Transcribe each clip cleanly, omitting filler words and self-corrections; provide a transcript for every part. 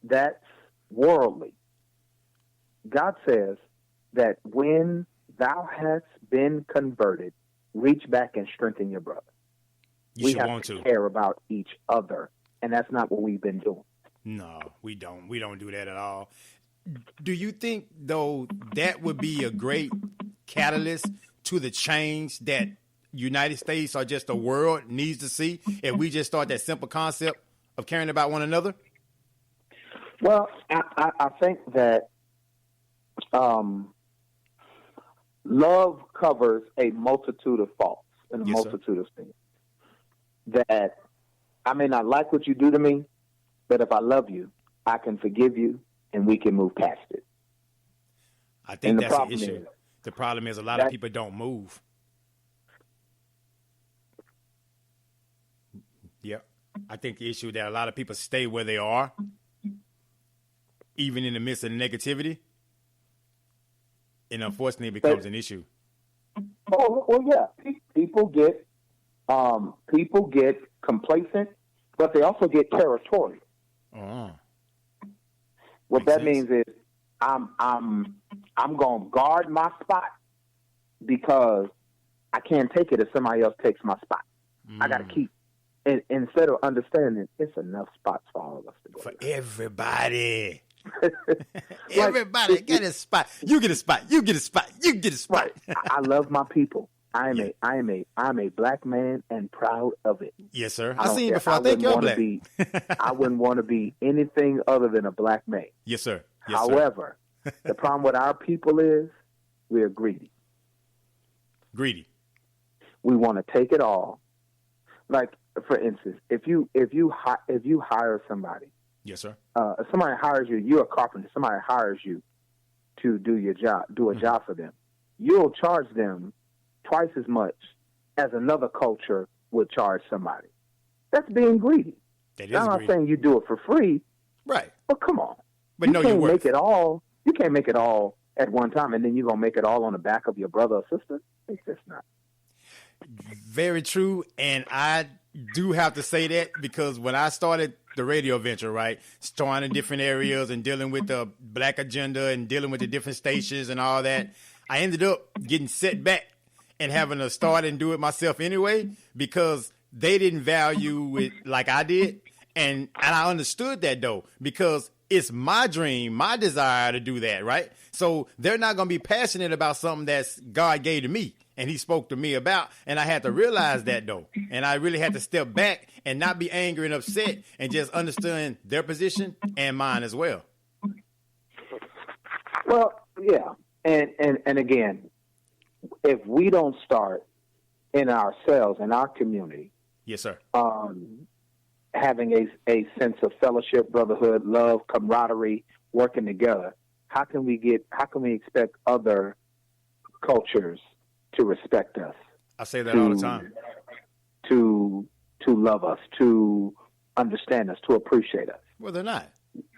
that's worldly. God says that when thou hast been converted, reach back and strengthen your brother. We have to care about each other, and that's not what we've been doing. No, we don't. We don't do that at all. Do you think, though, that would be a great catalyst to the change that United States or just the world needs to see if we just start that simple concept of caring about one another? Well, I think that love covers a multitude of faults and a multitude of things. That I may not like what you do to me, but if I love you, I can forgive you and we can move past it. I think that's the issue. The problem is a lot of people don't move. Yeah. I think the issue is that a lot of people stay where they are, even in the midst of negativity. And unfortunately, it becomes an issue. Oh, well, yeah. People get complacent, but they also get territorial. What that means is I'm going to guard my spot because I can't take it if somebody else takes my spot. I got to keep. And instead of understanding, it's enough spots for all of us to go. For everybody. Everybody get a spot. You get a spot. You get a spot. You get a spot. Right. I love my people. I am a black man and proud of it. Yes, sir. I've seen you before. I think you're black. I wouldn't want to be anything other than a black man. Yes, sir. Yes, However, the problem with our people is we are greedy. Greedy. We want to take it all. Like, for instance, if you hire somebody. Yes, sir. If somebody hires you, you're a carpenter. Somebody hires you to do your job, do a job for them. You'll charge them twice as much as another culture would charge somebody. That's being greedy. That is I'm not greedy. saying you do it for free, right? But come on, but you can't make it all. You can't make it all at one time, and then you're gonna make it all on the back of your brother or sister. It's just not. Very true, and I do have to say that because when I started the radio venture, right, starting in different areas and dealing with the black agenda and dealing with the different stations and all that, I ended up getting set back and having to start and do it myself anyway because they didn't value it like I did. And I understood that, though, because it's my dream, my desire to do that, right? So they're not going to be passionate about something that's God gave to me and he spoke to me about. And I had to realize that, though. And I really had to step back and not be angry and upset and just understand their position and mine as well. Well, yeah. And again, if we don't start in ourselves, in our community. Yes, sir. Having a sense of fellowship, brotherhood, love, camaraderie, working together, how can we expect other cultures to respect us? I say that all the time. To love us, to understand us, to appreciate us. Well, they're not.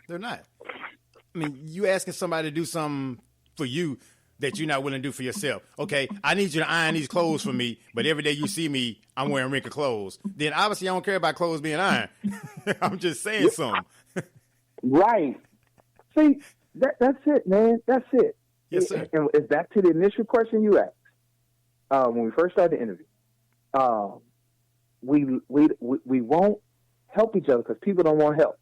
They're not. I mean, you asking somebody to do something for you that you're not willing to do for yourself. Okay, I need you to iron these clothes for me, but every day you see me, I'm wearing wrinkled clothes. Then obviously I don't care about clothes being ironed. I'm just saying something. Right. See, that's it, man. That's it. Yes, sir. And it's back to the initial question you asked when we first started the interview. We won't help each other because people don't want help.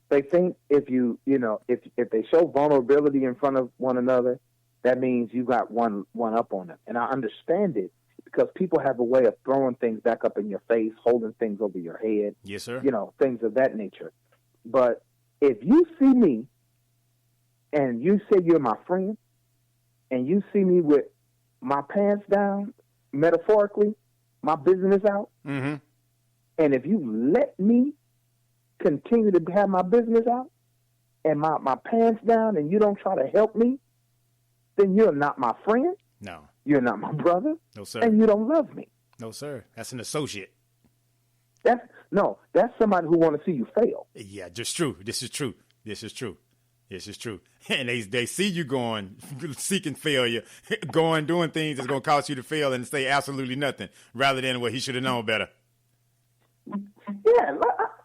They think if if they show vulnerability in front of one another, that means you got one up on them. And I understand it because people have a way of throwing things back up in your face, holding things over your head. Yes, sir. Things of that nature. But if you see me and you say you're my friend and you see me with my pants down, metaphorically, my business out, mm-hmm. and if you let me continue to have my business out and my pants down and you don't try to help me, then you're not my friend. No. You're not my brother. No, sir. And you don't love me. No, sir. That's an associate. That's somebody who want to see you fail. Yeah, just true. This is true. And they see you going, seeking failure, doing things that's going to cause you to fail and say absolutely nothing rather than he should have known better. Yeah,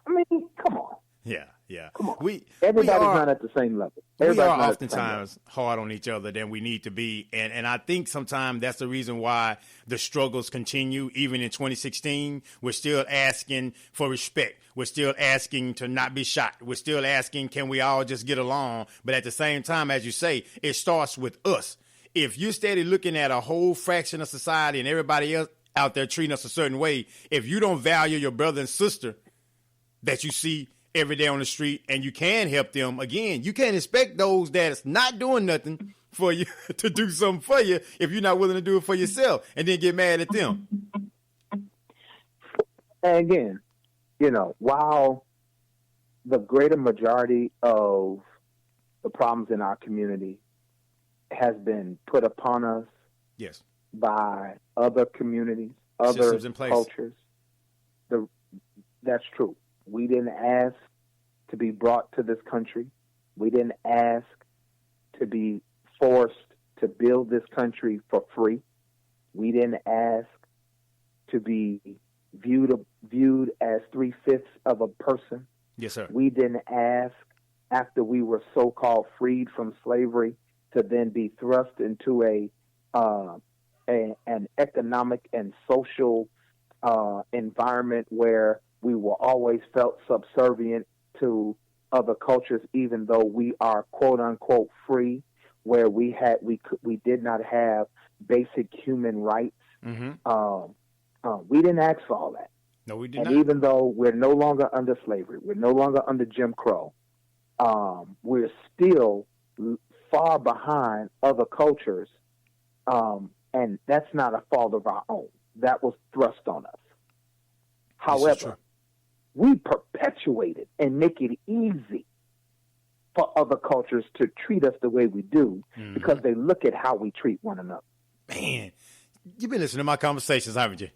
I mean, come on. Yeah. Yeah. Come on. We Everybody's are, not at the same level. we are Everybody's not at the same level. oftentimes hard on each other than we need to be. And I think sometimes that's the reason why the struggles continue. Even in 2016, we're still asking for respect. We're still asking to not be shot. We're still asking, can we all just get along? But at the same time, as you say, it starts with us. If you're steady looking at a whole fraction of society and everybody else out there treating us a certain way, if you don't value your brother and sister that you see every day on the street and you can help them, again, you can't expect those that's not doing nothing for you to do something for you if you're not willing to do it for yourself and then get mad at them. And again, while the greater majority of the problems in our community has been put upon us, yes, by other communities, other systems in place, cultures, that's true. We didn't ask to be brought to this country. We didn't ask to be forced to build this country for free. We didn't ask to be viewed as 3/5 of a person. Yes, sir. We didn't ask, after we were so-called freed from slavery, to then be thrust into an economic and social environment where we were always felt subservient to other cultures, even though we are quote unquote free, where we did not have basic human rights. Mm-hmm. We didn't ask for all that. No, we did and not. And even though we're no longer under slavery, we're no longer under Jim Crow, we're still far behind other cultures, and that's not a fault of our own. That was thrust on us. However, we perpetuate it and make it easy for other cultures to treat us the way we do, mm-hmm. because they look at how we treat one another. Man, you've been listening to my conversations, haven't you?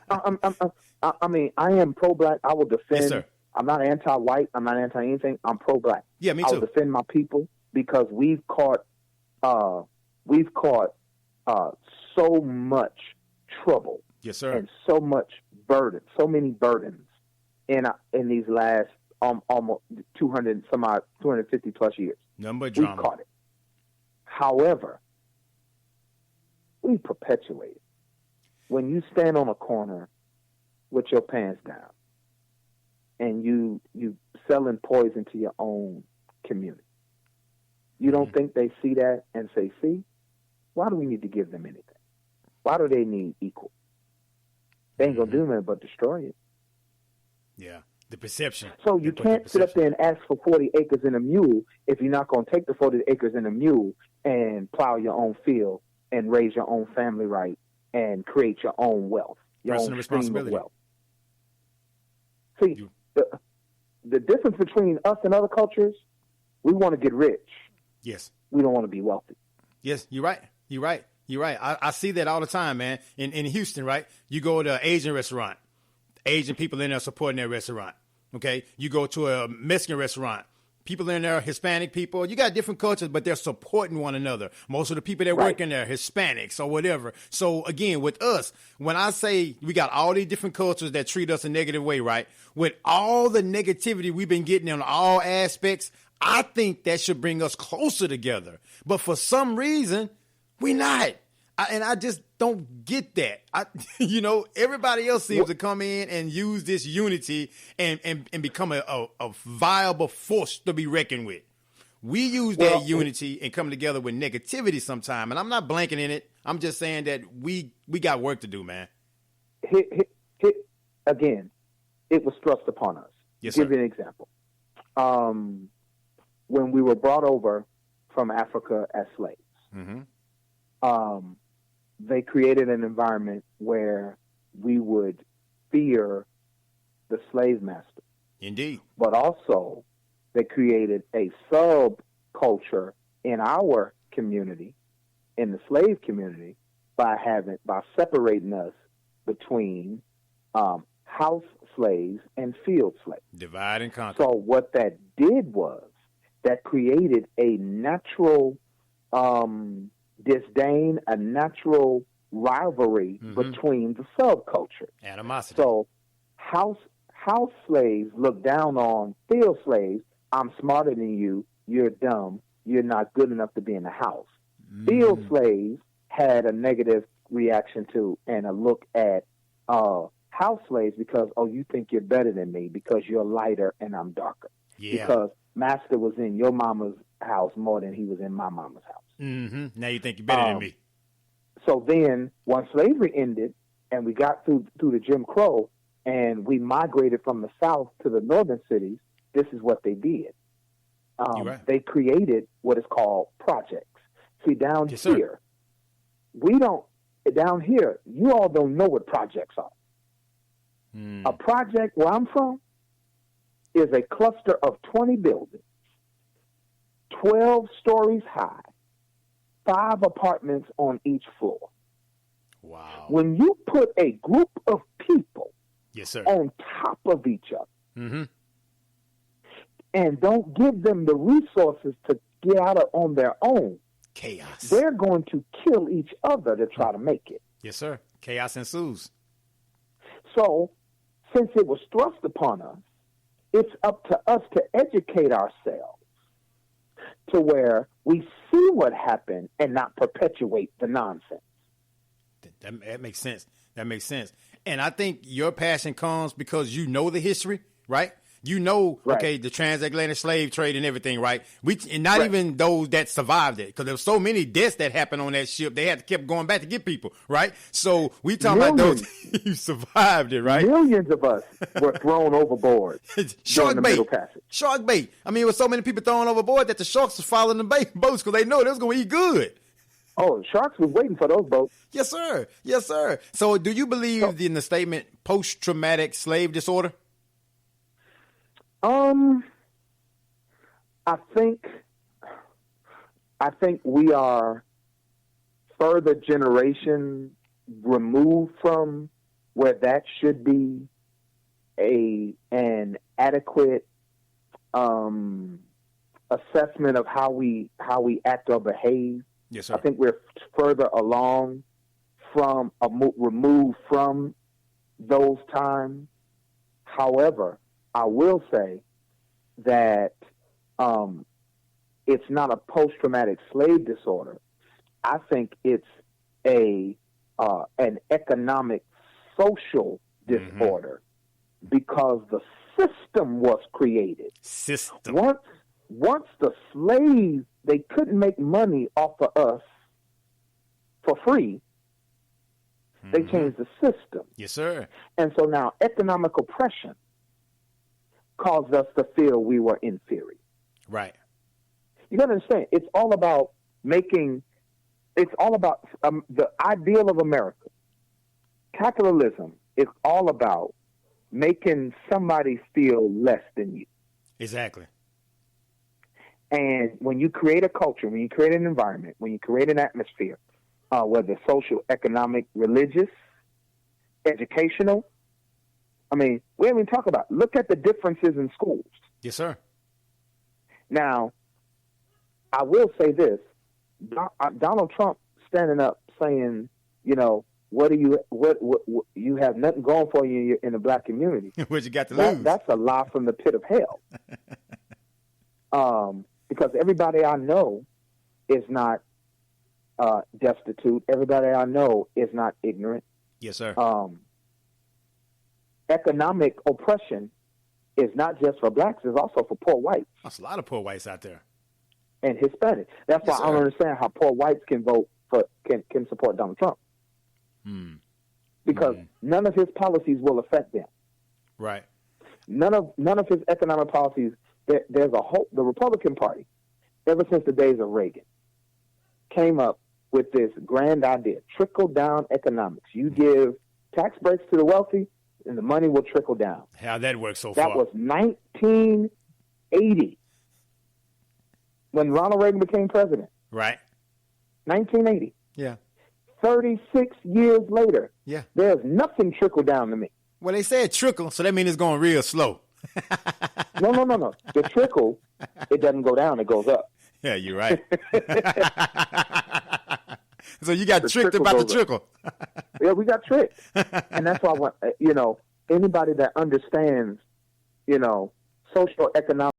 I mean, I am pro-black. I will defend. Yes, sir. I'm not anti-white. I'm not anti-anything. I'm pro-black. Yeah, me too. I will defend my people because we've caught so much trouble. Yes, sir. And so much burden, so many burdens in these last almost 250 plus years. Number drama. We've caught it. However, we perpetuate it. When you stand on a corner with your pants down and you selling poison to your own community, you don't think they see that and say, see, why do we need to give them anything? Why do they need equal? They ain't going to do nothing but destroy it. Yeah, the perception. So you can't sit up there and ask for 40 acres and a mule if you're not going to take the 40 acres and a mule and plow your own field and raise your own family right and create your own wealth, your personal own responsibility. Wealth. See, the difference between us and other cultures, we want to get rich. Yes. We don't want to be wealthy. Yes, you're right. You're right. You're right. I see that all the time, man. In Houston, right? You go to an Asian restaurant, Asian people in there supporting their restaurant. Okay? You go to a Mexican restaurant, people in there, Hispanic people. You got different cultures, but they're supporting one another. Most of the people that work in there, Hispanics or whatever. So again, with us, when I say we got all these different cultures that treat us a negative way, right? With all the negativity we've been getting in all aspects, I think that should bring us closer together. But for some reason, we're not. And I just don't get that. Everybody else seems to come in and use this unity and become a viable force to be reckoned with. We use that unity and come together with negativity sometime. And I'm not blanking in it. I'm just saying that we got work to do, man. Again, it was thrust upon us. Yes, Give sir. you an example. When we were brought over from Africa as slaves, mm-hmm. They created an environment where we would fear the slave master. Indeed. But also, they created a subculture in our community, in the slave community, by separating us between house slaves and field slaves. Divide and conquer. So what that did was that created a natural disdain, a natural rivalry between the subcultures. Animosity. So house house slaves looked down on field slaves. I'm smarter than you. You're dumb. You're not good enough to be in the house. Field slaves had a negative reaction to and a look at house slaves because, oh, you think you're better than me because you're lighter and I'm darker. Yeah. Because master was in your mama's house more than he was in my mama's house. Mm-hmm. Now you think you're better than me. So then, once slavery ended and we got through the Jim Crow and we migrated from the South to the northern cities, this is what they did. Right. They created what is called projects. See, down Yes, here, down here, you all don't know what projects are. A project where I'm from is a cluster of 20 buildings, 12 stories high, 5 apartments on each floor. Wow. When you put a group of people Yes, sir. on top of each other Mm-hmm. and don't give them the resources to get out of on their own, Chaos. they're going to kill each other to try to make it. Yes, sir. Chaos ensues. So, since it was thrust upon us, it's up to us to educate ourselves to where we see what happened and not perpetuate the nonsense. That makes sense. That makes sense. And I think your passion comes because you know the history, right? You know, Right. okay, the transatlantic slave trade and everything, right? And not Right. even those that survived it, because there were so many deaths that happened on that ship. They had to keep going back to get people, right? So we talking about those who survived it, right? Millions of us were thrown overboard during Shark the bait. Middle Passage. Shark bait. I mean, there were so many people thrown overboard that the sharks was following the boats because they know they was going to eat good. Oh, sharks was waiting for those boats. Yes, sir. Yes, sir. So do you believe in the statement post-traumatic slave disorder? I think we are further generation removed from where that should be an adequate assessment of how we act or behave. Yes, sir. I think we're further along from removed from those times. However, I will say that it's not a post-traumatic slave disorder. I think it's an economic social disorder because the system was created. System. Once the slaves, they couldn't make money off of us for free. They changed the system. Yes, sir. And so now economic oppression caused us to feel we were inferior. Right. You got to understand, it's all about the ideal of America. Capitalism is all about making somebody feel less than you. Exactly. And when you create a culture, when you create an environment, when you create an atmosphere, whether social, economic, religious, educational, I mean, we haven't even talked about, look at the differences in schools. Yes, sir. Now, I will say this, Donald Trump standing up saying, you know, what you have nothing going for you in the black community. What you got to lose? That's a lie from the pit of hell. Because everybody I know is not destitute. Everybody I know is not ignorant. Yes, sir. Economic oppression is not just for blacks; it's also for poor whites. There's a lot of poor whites out there. And Hispanics. That's why I don't understand how poor whites can vote for can support Donald Trump. Because none of his policies will affect them. Right. None of his economic policies. There's a whole the Republican Party, ever since the days of Reagan, came up with this grand idea: trickle down economics. You give tax breaks to the wealthy, and the money will trickle down. How that works so far? That was 1980 when Ronald Reagan became president. Right. 1980. Yeah. 36 years later. Yeah. There's nothing trickle down to me. Well, they said trickle, so that means it's going real slow. No. The trickle, it doesn't go down, it goes up. Yeah, you're right. So you got tricked about the trickle. Yeah, we got tricked. And that's why, anybody that understands, social economic